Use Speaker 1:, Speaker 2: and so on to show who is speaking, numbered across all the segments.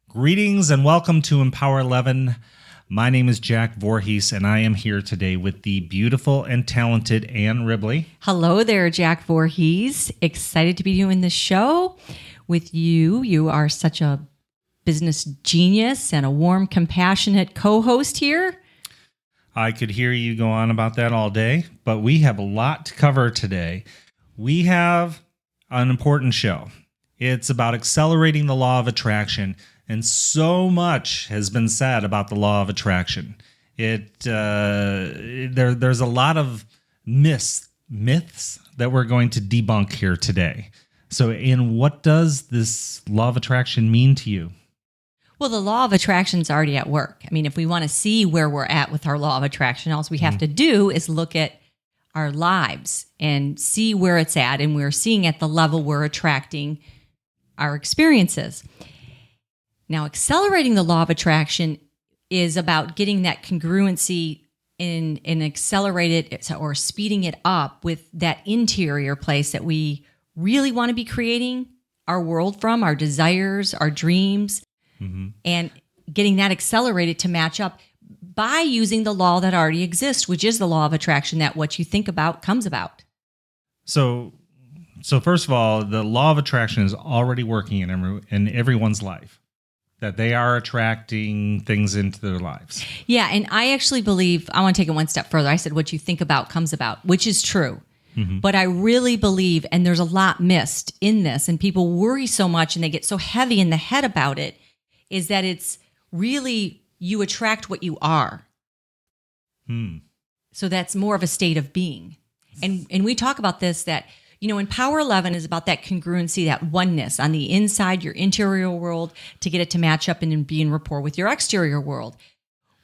Speaker 1: Greetings and welcome to Empower 11. My name is Jack Voorhees, and I am here today with the beautiful and talented Ann Ribley.
Speaker 2: Hello there, Jack Voorhees. Excited to be doing this show with you. You are such a business genius and a warm, compassionate co-host here.
Speaker 1: I could hear you go on about that all day, but we have a lot to cover today. We have an important show. It's about accelerating the law of attraction. And so much has been said about the law of attraction. There's a lot of myths that we're going to debunk here today. So, Ann, what does this law of attraction mean to you?
Speaker 2: Well, the law of attraction is already at work. I mean, if we want to see where we're at with our law of attraction, all we have to do is look at our lives and see where it's at. And we're seeing at the level we're attracting our experiences. Now, accelerating the law of attraction is about getting that congruency and accelerate it or speeding it up with that interior place that we really want to be creating our world from, our desires, our dreams, and getting that accelerated to match up by using the law that already exists, which is the law of attraction, that what you think about comes about.
Speaker 1: So first of all, the law of attraction is already working in everyone's life. That they are attracting things into their lives.
Speaker 2: Yeah, and I actually believe, I want to take it one step further. I said what you think about comes about, which is true. But I really believe, and there's a lot missed in this, and people worry so much and they get so heavy in the head about it, is that it's really, you attract what you are. So that's more of a state of being. And we talk about this, that in Power 11 is about that congruency, that oneness on the inside, your interior world, to get it to match up and be in rapport with your exterior world.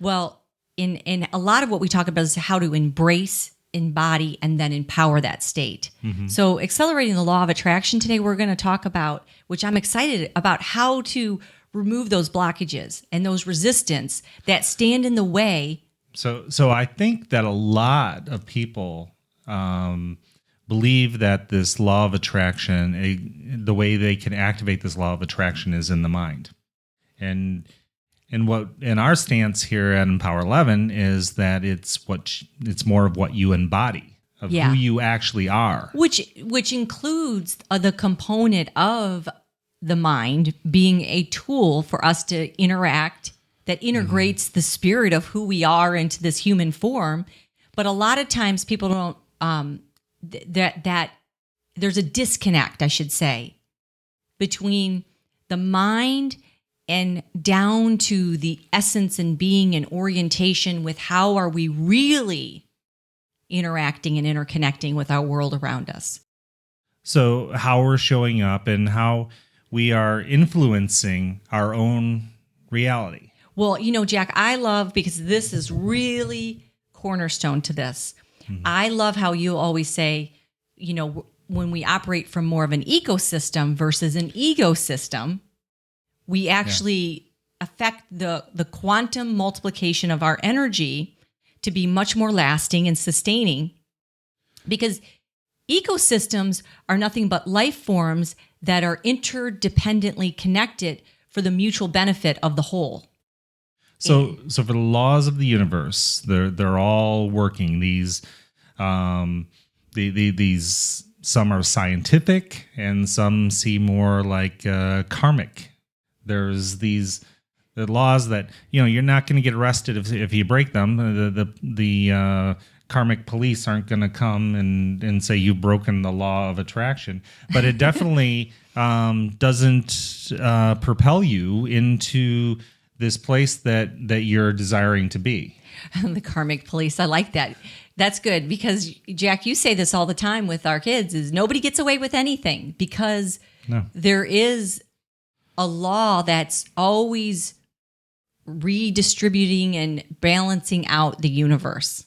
Speaker 2: Well, in a lot of what we talk about is how to embrace, embody, and then empower that state. So accelerating the law of attraction today, we're going to talk about, which I'm excited about, how to remove those blockages and those resistance that stand in the way.
Speaker 1: So I think that a lot of people believe that this law of attraction, the way they can activate this law of attraction is in the mind. And our stance here at Empower 11 is that it's more of what you embody, of who you actually are.
Speaker 2: Which includes the component of the mind being a tool for us to interact that integrates the spirit of who we are into this human form. But a lot of times people don't, that there's a disconnect, I should say, between the mind and down to the essence and being and orientation with how are we really interacting and interconnecting with our world around us.
Speaker 1: So how we're showing up and how we are influencing our own reality.
Speaker 2: Well, Jack, I love, because this is really cornerstone to this. I love how you always say, when we operate from more of an ecosystem versus an ecosystem, we actually affect the quantum multiplication of our energy to be much more lasting and sustaining, because ecosystems are nothing but life forms that are interdependently connected for the mutual benefit of the whole.
Speaker 1: So for the laws of the universe, they're all working. These some are scientific and some seem more like karmic. There's the laws that you're not going to get arrested if you break them. The karmic police aren't going to come and say you've broken the law of attraction, but it definitely doesn't propel you into this place that you're desiring to be.
Speaker 2: The karmic police, I like that. That's good, because Jack, you say this all the time with our kids, is nobody gets away with anything, because there is a law that's always redistributing and balancing out the universe.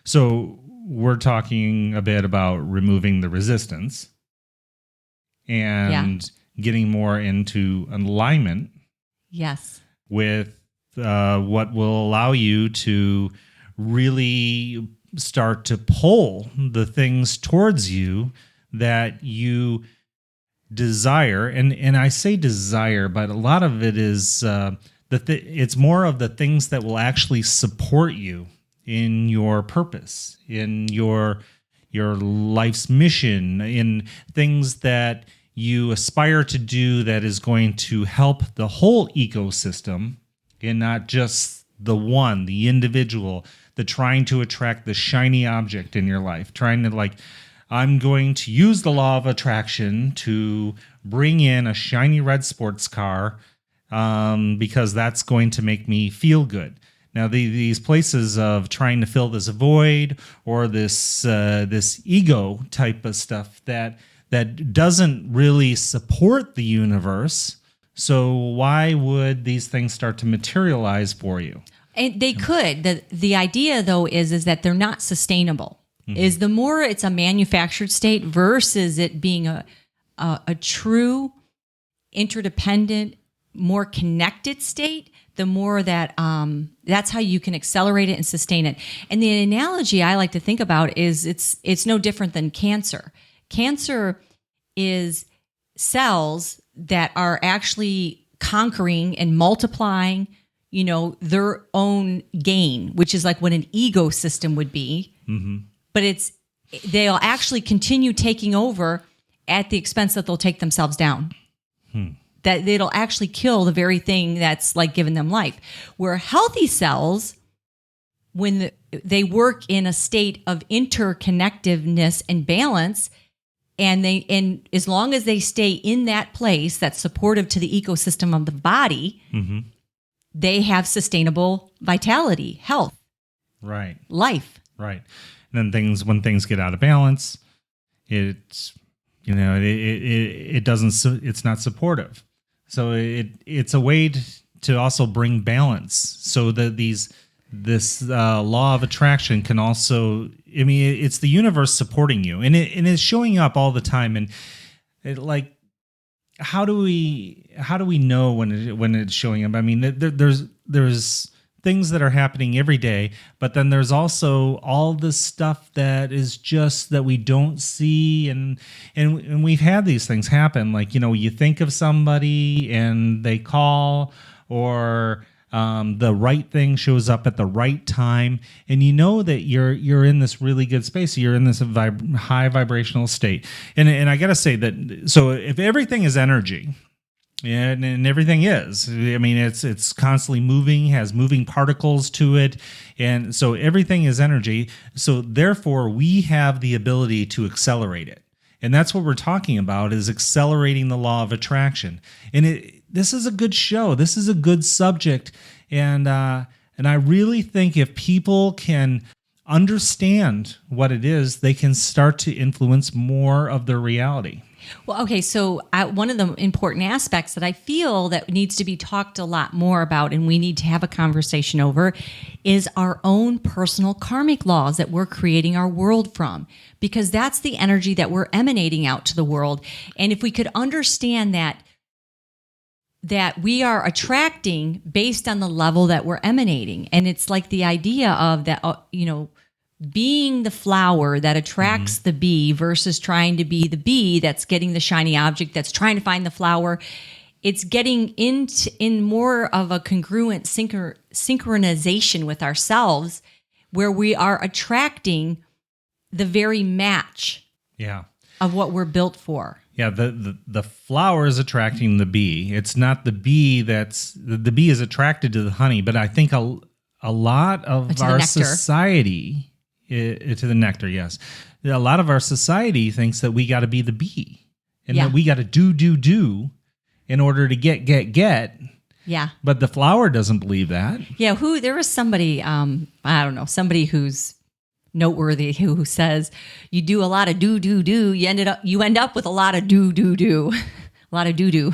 Speaker 1: So we're talking a bit about removing the resistance and getting more into alignment.
Speaker 2: Yes.
Speaker 1: With what will allow you to really start to pull the things towards you that you desire, and I say desire, but a lot of it is it's more of the things that will actually support you in your purpose, in your life's mission, in things that you aspire to do that is going to help the whole ecosystem and not just the individual, the trying to attract the shiny object in your life, trying to I'm going to use the law of attraction to bring in a shiny red sports car because that's going to make me feel good. Now, these places of trying to fill this void or this ego type of stuff that doesn't really support the universe. So why would these things start to materialize for you?
Speaker 2: And they could. The idea, though, is that they're not sustainable. Mm-hmm. Is the more it's a manufactured state versus it being a true, interdependent, more connected state, the more that that's how you can accelerate it and sustain it. And the analogy I like to think about is it's no different than cancer. Cancer is cells that are actually conquering and multiplying, their own gain, which is like what an ecosystem would be. Mm-hmm. But they'll actually continue taking over at the expense that they'll take themselves down. That it'll actually kill the very thing that's like giving them life. Where healthy cells, when they work in a state of interconnectiveness and balance, and as long as they stay in that place that's supportive to the ecosystem of the body, mm-hmm. they have sustainable vitality, health,
Speaker 1: right,
Speaker 2: life,
Speaker 1: right. And then when things get out of balance, it's it's not supportive. So it's a way to also bring balance, so that this law of attraction can also, it's the universe supporting you, and it's showing up all the time. And how do we know when it's showing up? I mean, there's things that are happening every day, but then there's also all this stuff that is just that we don't see, and we've had these things happen. You think of somebody and they call, or the right thing shows up at the right time, and that you're in this really good space. You're in this high vibrational state, and I gotta say that. So if everything is energy. Yeah, and everything is. It's constantly moving, has moving particles to it, and so everything is energy. So therefore, we have the ability to accelerate it, and that's what we're talking about: is accelerating the law of attraction. And this is a good show. This is a good subject, and I really think if people can understand what it is, they can start to influence more of their reality.
Speaker 2: Well, okay, so one of the important aspects that I feel that needs to be talked a lot more about, and we need to have a conversation over, is our own personal karmic laws that we're creating our world from, because that's the energy that we're emanating out to the world. And if we could understand that we are attracting based on the level that we're emanating, and it's like the idea of that, being the flower that attracts the bee versus trying to be the bee that's getting the shiny object, that's trying to find the flower. It's getting in more of a congruent synchronization with ourselves, where we are attracting the very match of what we're built for.
Speaker 1: Yeah, the flower is attracting the bee. It's not the bee the bee is attracted to the honey, but I think a lot of our society... to the nectar, yes. A lot of our society thinks that we got to be the bee, and that we got to do in order to get.
Speaker 2: Yeah.
Speaker 1: But the flower doesn't believe that.
Speaker 2: Yeah. There was somebody, I don't know, somebody who's noteworthy who says you do a lot of do. You end up with a lot of do. A lot of do.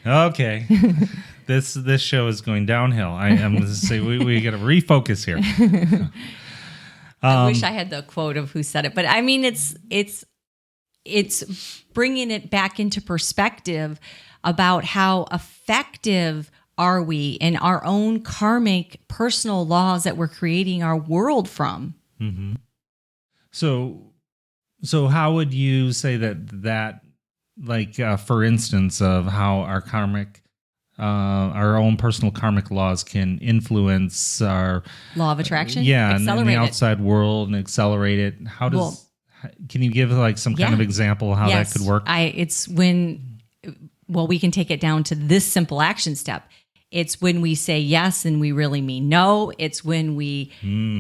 Speaker 1: Okay. This show is going downhill. I'm going to say we got to refocus here.
Speaker 2: I wish I had the quote of who said it, but it's bringing it back into perspective about how effective are we in our own karmic personal laws that we're creating our world from.
Speaker 1: Mm-hmm. So how would you say that for instance, of how our own personal karmic laws can influence our
Speaker 2: law of attraction.
Speaker 1: and the outside world and accelerate it. Can you give like some kind of example how that could work?
Speaker 2: It's when, we can take it down to this simple action step. It's when we say yes and we really mean no. It's when we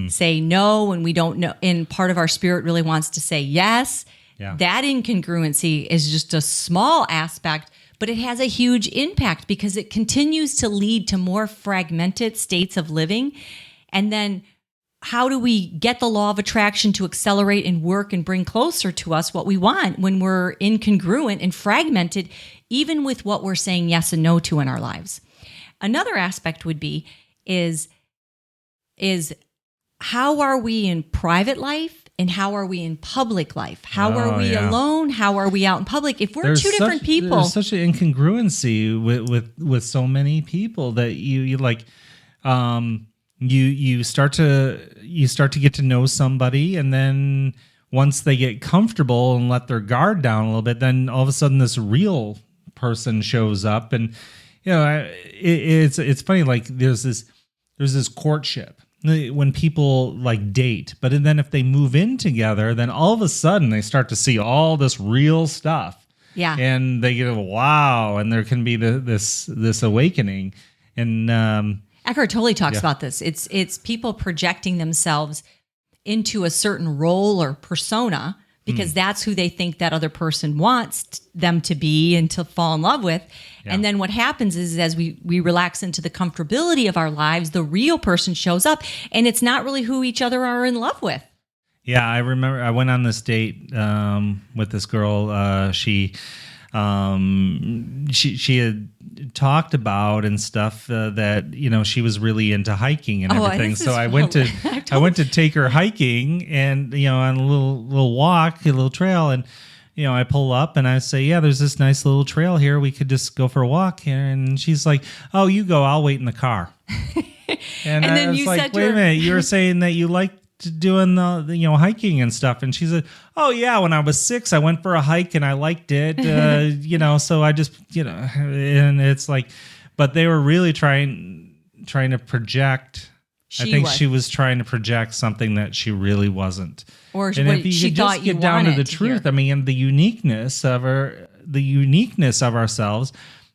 Speaker 2: say no and we don't know, and part of our spirit really wants to say yes. Yeah. That incongruency is just a small aspect, but it has a huge impact because it continues to lead to more fragmented states of living. And then how do we get the law of attraction to accelerate and work and bring closer to us what we want when we're incongruent and fragmented, even with what we're saying yes and no to in our lives? Another aspect would be is how are we in private life and how are we in public life? How are we alone? How are we out in public? If we're two different people,
Speaker 1: there's such an incongruency with so many people that you like. You start to get to know somebody, and then once they get comfortable and let their guard down a little bit, then all of a sudden this real person shows up, and it's funny. Like there's this courtship when people like date, but then if they move in together, then all of a sudden they start to see all this real stuff.
Speaker 2: Yeah,
Speaker 1: and they get a wow, and there can be this awakening, and
Speaker 2: Eckhart Tolle talks about this. It's people projecting themselves into a certain role or persona because that's who they think that other person wants them to be and to fall in love with. Yeah. And then what happens is as we relax into the comfortability of our lives, the real person shows up, and it's not really who each other are in love with.
Speaker 1: Yeah, I remember I went on this date with this girl. She had talked about and stuff that she was really into hiking and everything. So I went to take her hiking, and on a little walk, a little trail, and I pull up and I say, yeah, there's this nice little trail here. We could just go for a walk here. And she's like, oh, you go. I'll wait in the car. And I was like, wait a minute. You were saying that you liked doing the hiking and stuff, and she said, oh yeah, when I was 6 I went for a hike and I liked it. So I just and it's like, but they were really trying to project. She was trying to project something that she really wasn't,
Speaker 2: or and if you she thought just get down to the truth,
Speaker 1: I mean, the uniqueness of ourselves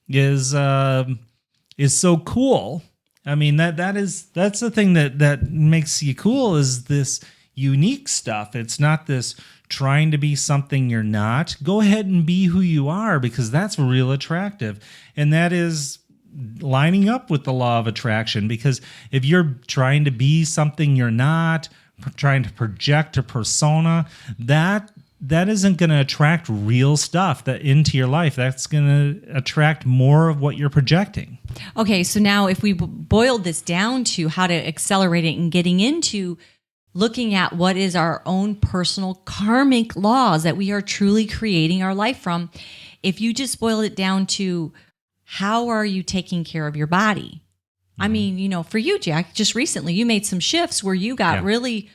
Speaker 1: is so cool. I mean, that's the thing that makes you cool, is this unique stuff. It's not this trying to be something you're not. Go ahead and be who you are, because that's real attractive. And that is lining up with the law of attraction, because if you're trying to be something you're not, trying to project a persona, that isn't going to attract real stuff into your life. That's going to attract more of what you're projecting.
Speaker 2: Okay, so now if we boiled this down to how to accelerate it and getting into looking at what is our own personal karmic laws that we are truly creating our life from, if you just boil it down to how are you taking care of your body? I mean, for you, Jack, just recently you made some shifts where you got really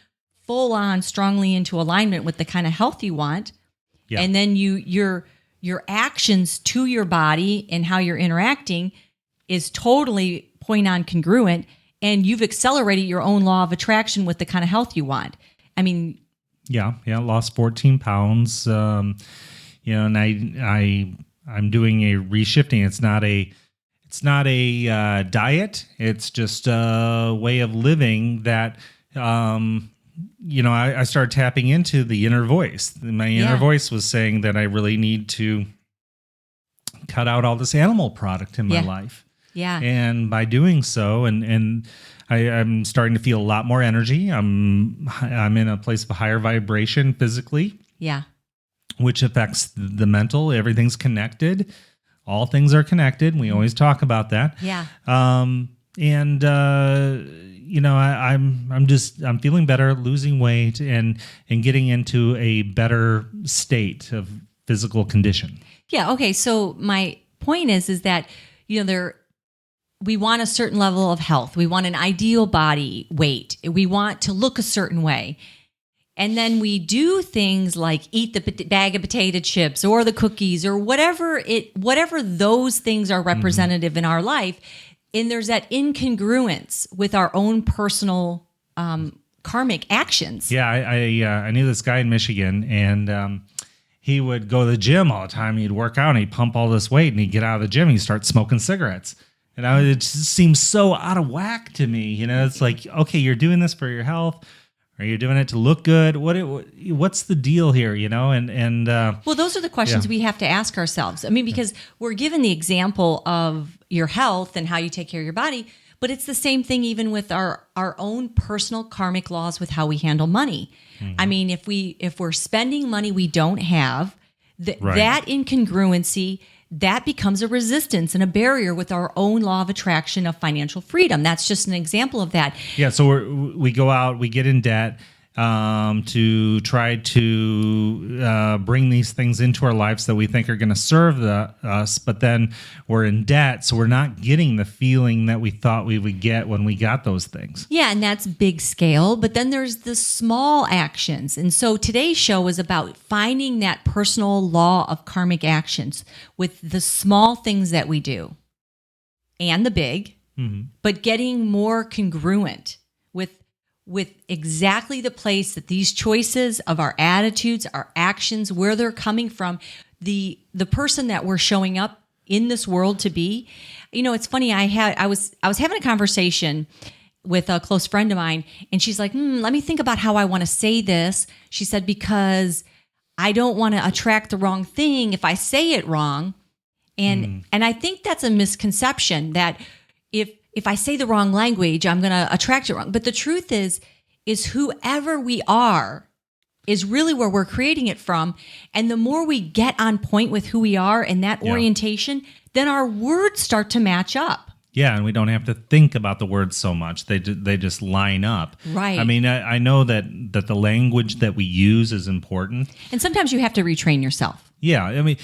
Speaker 2: full on strongly into alignment with the kind of health you want. Yeah. And then your actions to your body and how you're interacting is totally point on congruent, and you've accelerated your own law of attraction with the kind of health you want. I mean, lost 14 pounds. And I'm doing a reshifting. It's not a diet. It's just a way of living that, I started tapping into the inner voice. My inner voice was saying that I really need to cut out all this animal product in my life. Yeah. And by doing so, and I'm starting to feel a lot more energy. I'm in a place of higher vibration physically. Yeah. Which affects the mental. Everything's connected. All things are connected. We always talk about that. Yeah. I'm feeling better, losing weight, and getting into a better state of physical condition. Yeah. Okay. So my point is that we want a certain level of health. We want an ideal body weight. We want to look a certain way. And then we do things like eat the bag of potato chips or the cookies or whatever those things are representative in our life. And there's that incongruence with our own personal karmic actions.
Speaker 1: Yeah, I knew this guy in Michigan, and he would go to the gym all the time. He'd work out and he'd pump all this weight, and he'd get out of the gym and he'd start smoking cigarettes. And it just seems so out of whack to me. It's like, okay, you're doing this for your health. Are you doing it to look good? What's the deal here? Well,
Speaker 2: those are the questions we have to ask ourselves. I mean, because we're given the example of your health and how you take care of your body, but it's the same thing even with our own personal karmic laws with how we handle money. Mm-hmm. I mean, if we're spending money we don't have, that incongruency, that becomes a resistance and a barrier with our own law of attraction of financial freedom. That's just an example of that.
Speaker 1: Yeah, so we go out, we get in debt to try to bring these things into our lives that we think are going to serve us, but then we're in debt, so we're not getting the feeling that we thought we would get when we got those things.
Speaker 2: Yeah, and that's big scale, but then there's the small actions. And so today's show is about finding that personal law of karmic actions with the small things that we do and the big, but getting more congruent with exactly the place that these choices of our attitudes, our actions, where they're coming from, the person that we're showing up in this world to be. It's funny. I was having a conversation with a close friend of mine, and she's like, let me think about how I want to say this. She said, because I don't want to attract the wrong thing if I say it wrong. And I think that's a misconception that if I say the wrong language, I'm going to attract it wrong. But the truth is whoever we are is really where we're creating it from. And the more we get on point with who we are and that orientation, then our words start to match up.
Speaker 1: Yeah, and we don't have to think about the words so much. They just line up.
Speaker 2: Right.
Speaker 1: I mean, I know that the language that we use is important.
Speaker 2: And sometimes you have to retrain yourself.
Speaker 1: Yeah, I mean,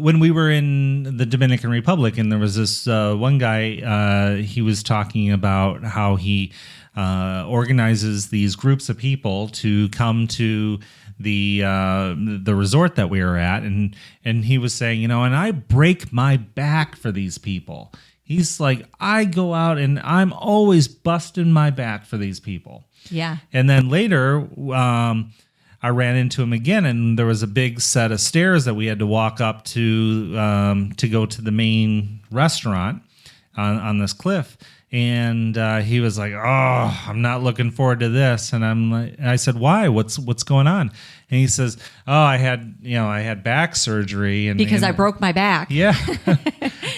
Speaker 1: when we were in the Dominican Republic, and there was this one guy, he was talking about how he organizes these groups of people to come to the resort that we were at, and he was saying, and I break my back for these people. He's like, I go out and I'm always busting my back for these people.
Speaker 2: Yeah.
Speaker 1: And then later, I ran into him again, and there was a big set of stairs that we had to walk up to go to the main restaurant on this cliff. And he was like, "Oh, I'm not looking forward to this." And I said, "Why? What's going on?" And he says, "Oh, I had back surgery, and
Speaker 2: because I broke my back."
Speaker 1: Yeah.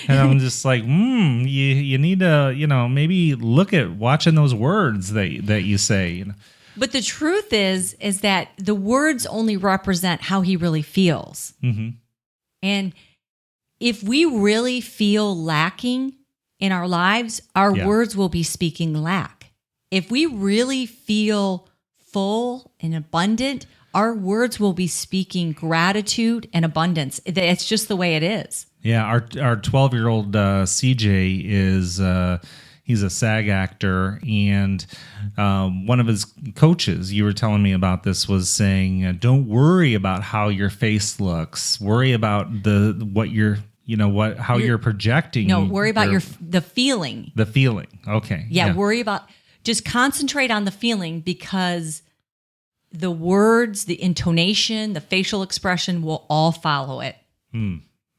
Speaker 1: And I'm just like, you need to, maybe look at watching those words that you say.
Speaker 2: But the truth is that the words only represent how he really feels. Mm-hmm. And if we really feel lacking in our lives, our words will be speaking lack. If we really feel full and abundant, our words will be speaking gratitude and abundance. It's just the way it is.
Speaker 1: Yeah, our 12-year-old CJ is he's a SAG actor, and one of his coaches, you were telling me about this, was saying, "Don't worry about how your face looks. Worry about how you're projecting."
Speaker 2: No, worry about the feeling.
Speaker 1: The feeling. Okay.
Speaker 2: Yeah, worry about, just concentrate on the feeling, because the words, the intonation, the facial expression will all follow it.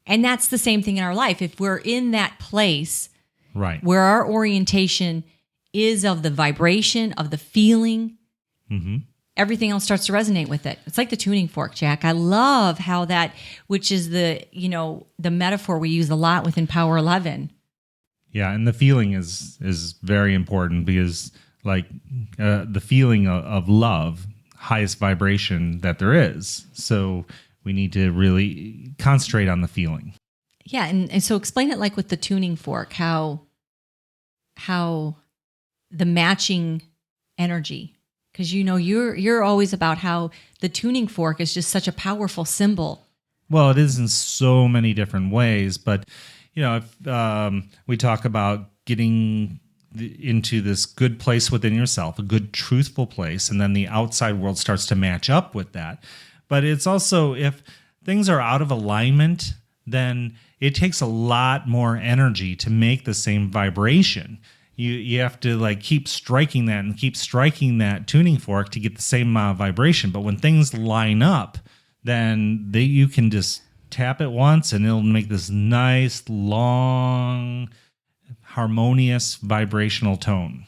Speaker 2: And that's the same thing in our life. If we're in that place,
Speaker 1: right,
Speaker 2: where our orientation is of the vibration, of the feeling, everything else starts to resonate with it. It's like the tuning fork, Jack. I love how that, which is the metaphor we use a lot within Power 11.
Speaker 1: Yeah, and the feeling is very important, because the feeling of love, highest vibration that there is. So we need to really concentrate on the feeling.
Speaker 2: Yeah, and so explain it like with the tuning fork, how the matching energy, because you're always about how the tuning fork is just such a powerful symbol.
Speaker 1: Well, it is in so many different ways, but if we talk about getting into this good place within yourself, a good truthful place, and then the outside world starts to match up with that. But it's also, if things are out of alignment, then it takes a lot more energy to make the same vibration. You have to like keep striking that tuning fork to get the same vibration. But when things line up, then you can just tap it once and it'll make this nice, long, harmonious vibrational tone.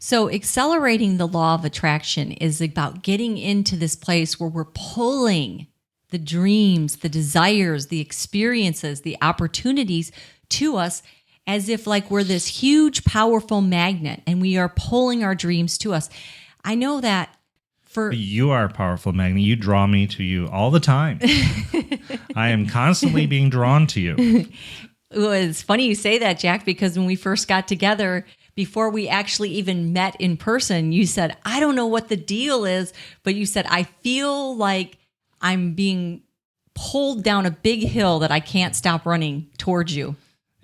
Speaker 2: So accelerating the law of attraction is about getting into this place where we're pulling the dreams, the desires, the experiences, the opportunities to us as if like we're this huge, powerful magnet and we are pulling our dreams to us. I know that
Speaker 1: you are a powerful magnet. You draw me to you all the time. I am constantly being drawn to you.
Speaker 2: Well, it's funny you say that, Jack, because when we first got together, before we actually even met in person, you said, I don't know what the deal is, but you said, I feel like I'm being pulled down a big hill that I can't stop running towards you.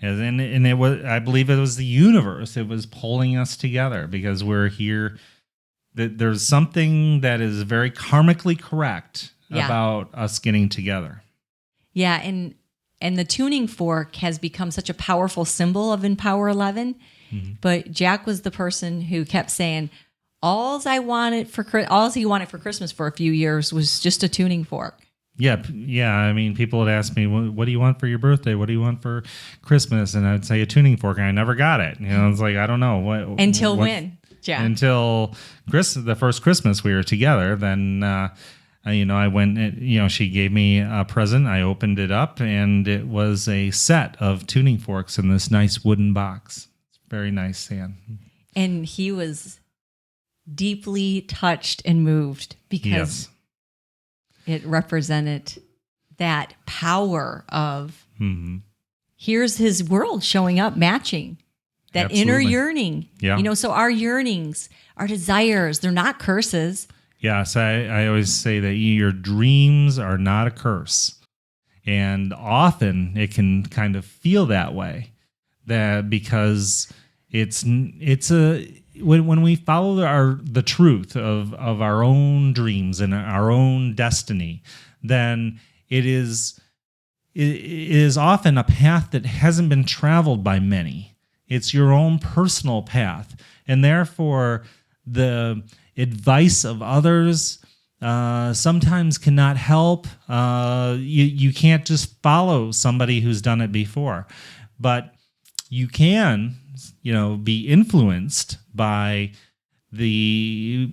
Speaker 1: And it was, I believe it was the universe. It was pulling us together because we're here. There's something that is very karmically correct about us getting together.
Speaker 2: Yeah, and the tuning fork has become such a powerful symbol of Empower 11. Mm-hmm. But Jack was the person who kept saying, all he wanted for Christmas for a few years was just a tuning fork.
Speaker 1: Yeah. I mean, people would ask me, what do you want for your birthday? What do you want for Christmas? And I'd say a tuning fork, and I never got it. It's like, I don't know.
Speaker 2: Until when, Jack?
Speaker 1: Until the first Christmas we were together, then... I went, she gave me a present. I opened it up and it was a set of tuning forks in this nice wooden box. Very nice, Sam.
Speaker 2: And he was deeply touched and moved because it represented that power of here's his world showing up, matching that inner yearning.
Speaker 1: Yeah.
Speaker 2: So our yearnings, our desires, they're not curses.
Speaker 1: Yes, I always say that your dreams are not a curse. And often it can kind of feel that way, that because when we follow the truth of our own dreams and our own destiny, then it is often a path that hasn't been traveled by many. It's your own personal path. And therefore, the advice of others sometimes cannot help. You can't just follow somebody who's done it before, but you can, be influenced by the,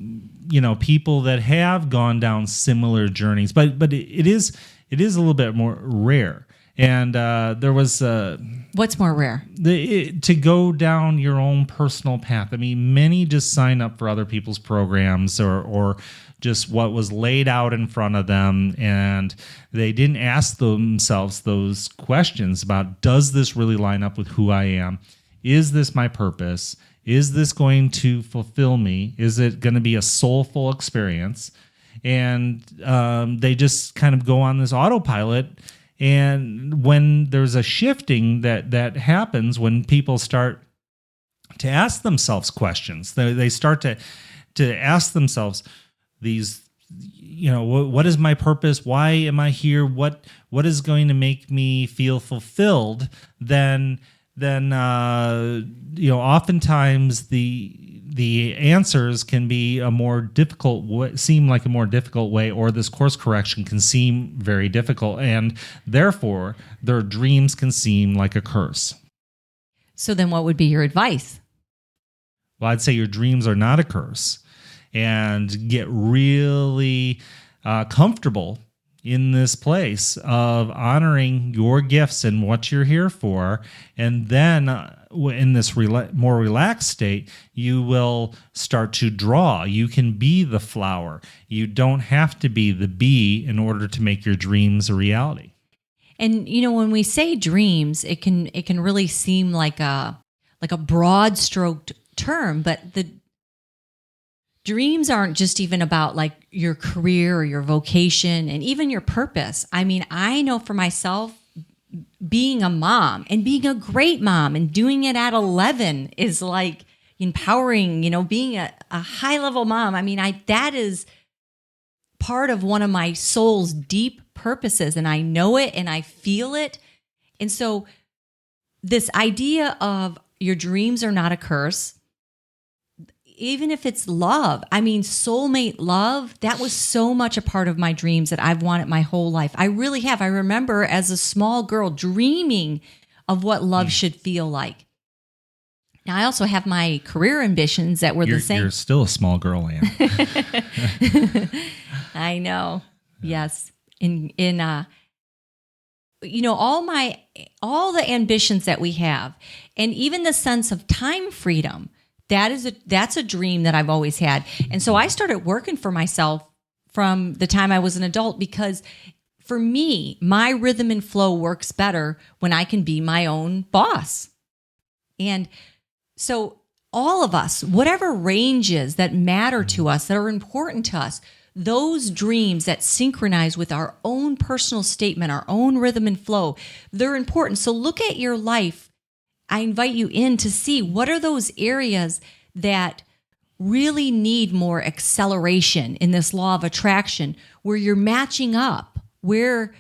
Speaker 1: people that have gone down similar journeys. But it is a little bit more rare. And there was
Speaker 2: what's more rare?
Speaker 1: To go down your own personal path. I mean, many just sign up for other people's programs or just what was laid out in front of them, and they didn't ask themselves those questions about, does this really line up with who I am? Is this my purpose? Is this going to fulfill me? Is it going to be a soulful experience? And they just kind of go on this autopilot. And when there's a shifting that happens, when people start to ask themselves questions, they start to ask themselves these, what is my purpose? Why am I here? What is going to make me feel fulfilled? Then oftentimes the answers can be a more difficult way, seem like a more difficult way, or this course correction can seem very difficult, and therefore their dreams can seem like a curse.
Speaker 2: So then what would be your advice?
Speaker 1: Well, I'd say your dreams are not a curse, and get really comfortable in this place of honoring your gifts and what you're here for. And then in this more relaxed state, you will start to draw. You can be the flower. You don't have to be the bee in order to make your dreams a reality.
Speaker 2: And, when we say dreams, it can really seem like a broad stroked term, but the dreams aren't just even about like your career or your vocation and even your purpose. I mean, I know for myself, being a mom and being a great mom and doing it at 11 is like empowering, being a high level mom. I mean, that is part of one of my soul's deep purposes, and I know it and I feel it. And so this idea of your dreams are not a curse, even if it's love, I mean, soulmate love, that was so much a part of my dreams that I've wanted my whole life. I really have. I remember as a small girl dreaming of what love should feel like. Now, I also have my career ambitions that were the same.
Speaker 1: You're still a small girl, Ann.
Speaker 2: I know. Yes. All the ambitions that we have, and even the sense of time freedom, that's a dream that I've always had. And so I started working for myself from the time I was an adult, because for me, my rhythm and flow works better when I can be my own boss. And so all of us, whatever ranges that matter to us, that are important to us, those dreams that synchronize with our own personal statement, our own rhythm and flow, they're important. So look at your life. I invite you in to see what are those areas that really need more acceleration in this law of attraction, where you're matching up, where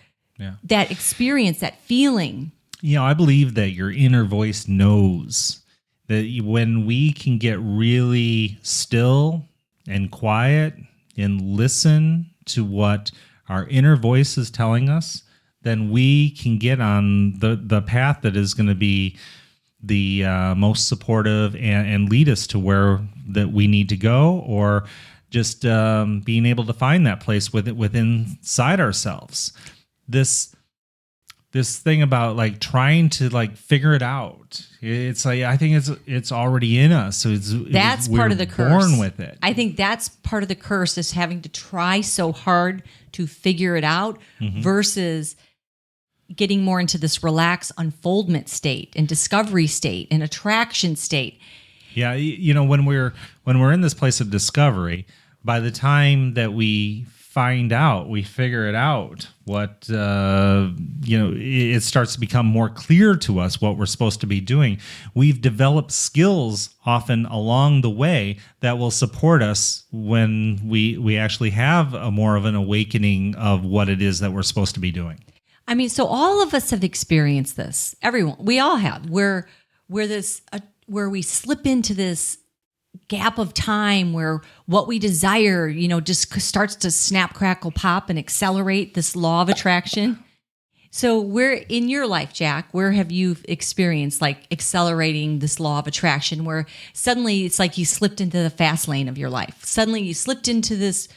Speaker 2: that experience, that feeling.
Speaker 1: I believe that your inner voice knows that when we can get really still and quiet and listen to what our inner voice is telling us, then we can get on the path that is going to be the most supportive and lead us to where that we need to go, or just being able to find that place within inside ourselves. This thing about like trying to like figure it out. It's like, I think it's already in us. So
Speaker 2: that's part of the curse.
Speaker 1: Born with it.
Speaker 2: I think that's part of the curse, is having to try so hard to figure it out versus getting more into this relaxed unfoldment state and discovery state and attraction state.
Speaker 1: Yeah, when we're in this place of discovery, by the time that we figure it out, what it starts to become more clear to us what we're supposed to be doing. We've developed skills often along the way that will support us when we actually have a more of an awakening of what it is that we're supposed to be doing.
Speaker 2: I mean, so all of us have experienced this. Everyone, we all have, where we slip into this gap of time where what we desire, just starts to snap, crackle, pop, and accelerate this law of attraction. So where in your life, Jack, where have you experienced like accelerating this law of attraction, where suddenly it's like you slipped into the fast lane of your life? Suddenly you slipped into this,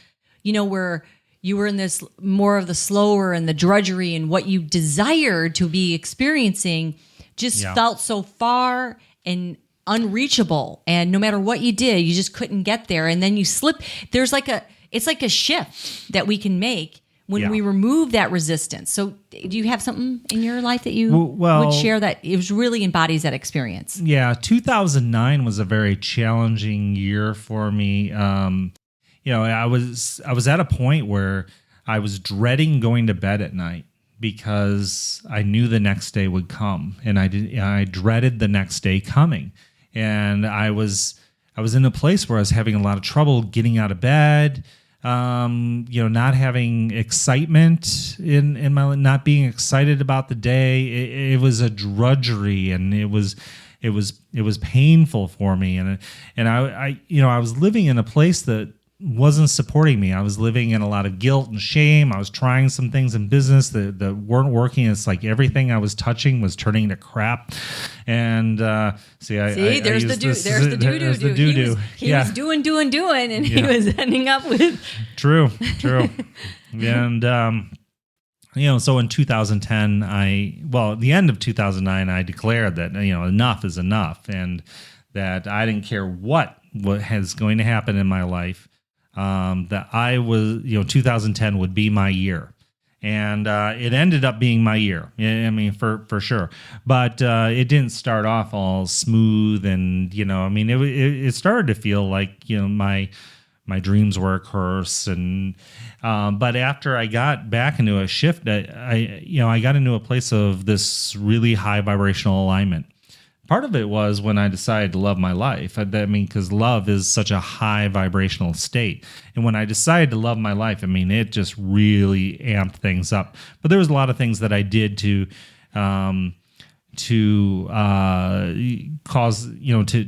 Speaker 2: where you were in this more of the slower and the drudgery, and what you desired to be experiencing just felt so far and unreachable. And no matter what you did, you just couldn't get there. And then you slip. It's like a shift that we can make when we remove that resistance. So do you have something in your life that you would share that it was really embodies that experience? Yeah.
Speaker 1: 2009 was a very challenging year for me. I was at a point where I was dreading going to bed at night because I knew the next day would come, and I dreaded the next day coming. And I was in a place where I was having a lot of trouble getting out of bed, not having excitement in my, not being excited about the day. It was a drudgery, and it was painful for me. And I was living in a place that wasn't supporting me. I was living in a lot of guilt and shame. I was trying some things in business that weren't working. It's like everything I was touching was turning to crap. And there's the doo-doo. He was doing, and he was ending up with... True. And, so in 2010, at the end of 2009, I declared that, enough is enough, and that I didn't care what was going to happen in my life. That I was, 2010 would be my year. And it ended up being my year. I mean, for sure. But it didn't start off all smooth. And, it started to feel like, my dreams were a curse. And but after I got back into a shift, I got into a place of this really high vibrational alignment part of it was when I decided to love my life. I mean, because love is such a high vibrational state. And when I decided to love my life, I mean, it just really amped things up. But there was a lot of things that I did to cause,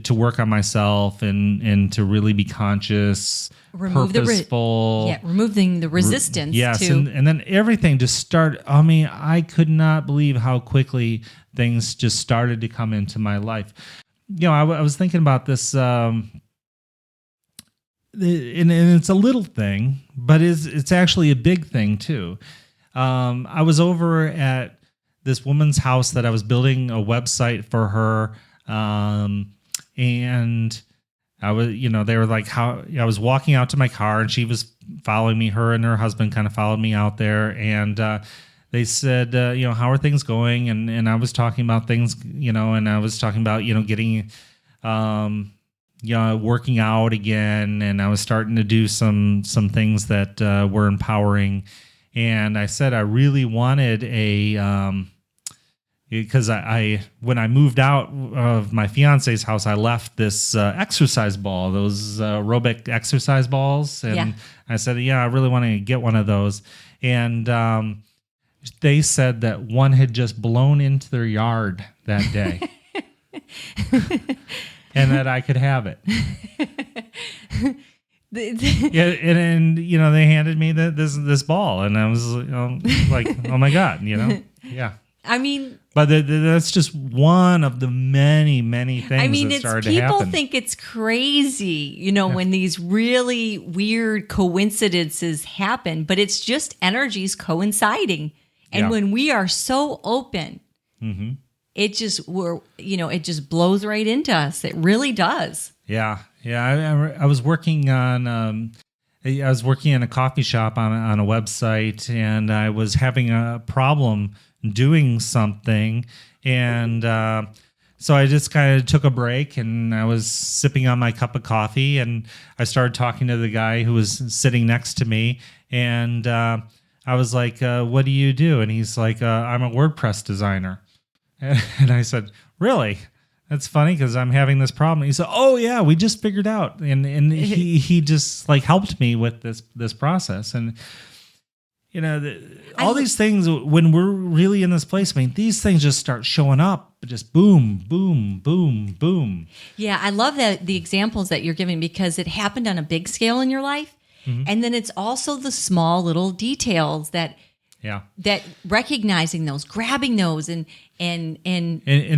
Speaker 1: to work on myself and to really be conscious, purposeful.
Speaker 2: Removing the resistance.
Speaker 1: Yes,
Speaker 2: to
Speaker 1: and then everything just started. I mean, I could not believe how quickly things just started to come into my life. I was thinking about this, and it's a little thing, but it's actually a big thing too. I was over at this woman's house that I was building a website for her, and I was, they were like, how I was walking out to my car, and she was following me. Her and her husband kind of followed me out there, and they said, how are things going? And I was talking about things, and I was talking about, getting, working out again, and I was starting to do some things that were empowering. And I said I really wanted because when I moved out of my fiance's house, I left this exercise ball, those aerobic exercise balls. And I said, I really want to get one of those. And they said that one had just blown into their yard that day. And that I could have it. And they handed me this ball, and I was like, oh my God, yeah.
Speaker 2: I mean,
Speaker 1: but that's just one of the many things that started to happen.
Speaker 2: People think it's crazy, when these really weird coincidences happen, but it's just energies coinciding. And when we are so open, it just it just blows right into us. It really does.
Speaker 1: Yeah. I was working on I was working in a coffee shop on a website, and I was having a problem doing something, and so I just kind of took a break, and I was sipping on my cup of coffee, and I started talking to the guy who was sitting next to me, and I was like, what do you do? And he's like, I'm a WordPress designer. And I said, really? That's funny because I'm having this problem. He said, oh yeah, we just figured out. And he just like helped me with this process. And all these things, when we're really in this place, I mean, these things just start showing up, just boom, boom, boom, boom.
Speaker 2: Yeah, I love the examples that you're giving, because it happened on a big scale in your life. And then it's also the small little details that recognizing those, grabbing those, and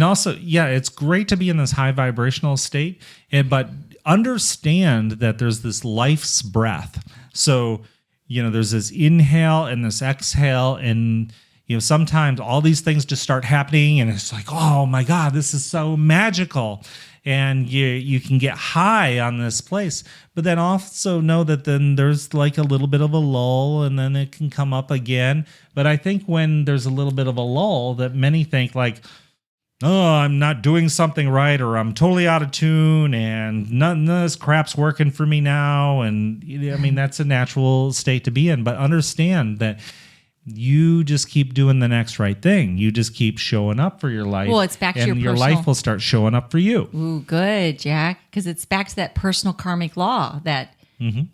Speaker 1: also, it's great to be in this high vibrational state, but understand that there's this life's breath. So, there's this inhale and this exhale, and sometimes all these things just start happening, and it's like, oh my God, this is so magical. And you can get high on this place, but then also know that then there's like a little bit of a lull, and then it can come up again. But I think when there's a little bit of a lull, that many think like, oh, I'm not doing something right, or I'm totally out of tune, and none of this crap's working for me now. And I mean, that's a natural state to be in, but understand that you just keep doing the next right thing. You just keep showing up for your life.
Speaker 2: Well, it's back to
Speaker 1: your life will start showing up for you.
Speaker 2: Ooh, good, Jack. Because it's back to that personal karmic law that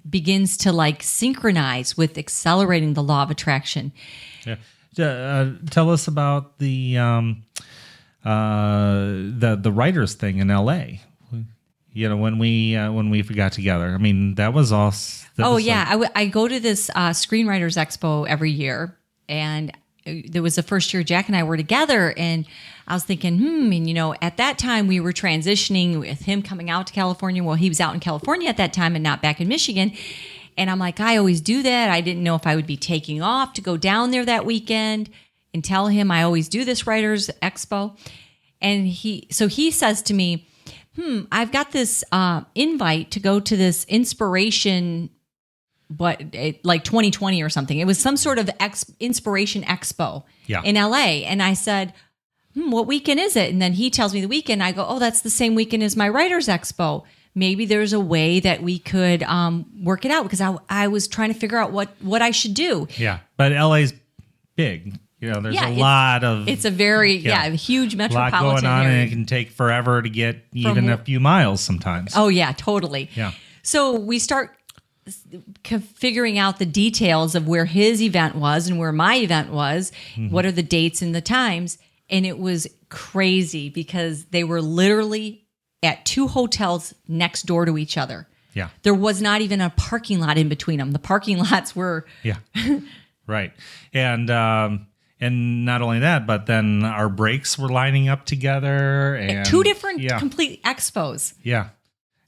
Speaker 2: begins to like synchronize with accelerating the law of attraction.
Speaker 1: Yeah. Tell us about the writers thing in LA. When we got together. I mean, that was all.
Speaker 2: I go to this Screenwriters Expo every year, and there was the first year Jack and I were together, and I was thinking, and at that time we were transitioning with him coming out to California. Well, he was out in California at that time and not back in Michigan. And I'm like, I always do that. I didn't know if I would be taking off to go down there that weekend and tell him I always do this Writers Expo. And he says to me, I've got this invite to go to this inspiration, like 2020 or something. It was some sort of inspiration expo in LA. And I said, what weekend is it? And then he tells me the weekend. I go, oh, that's the same weekend as my Writers Expo. Maybe there's a way that we could work it out, because I was trying to figure out what I should do.
Speaker 1: Yeah, but LA's big. there's a lot of
Speaker 2: it's a very huge metropolitan
Speaker 1: lot going on,
Speaker 2: area.
Speaker 1: and it can take forever to get even a few miles sometimes.
Speaker 2: Oh yeah, totally.
Speaker 1: Yeah.
Speaker 2: So we start figuring out the details of where his event was and where my event was. What are the dates and the times? And it was crazy because they were literally at 2 hotels next door to each other.
Speaker 1: Yeah.
Speaker 2: There was not even a parking lot in between them. The parking lots were
Speaker 1: right. And not only that, but then our breaks were lining up together, and
Speaker 2: at 2 different complete expos.
Speaker 1: Yeah.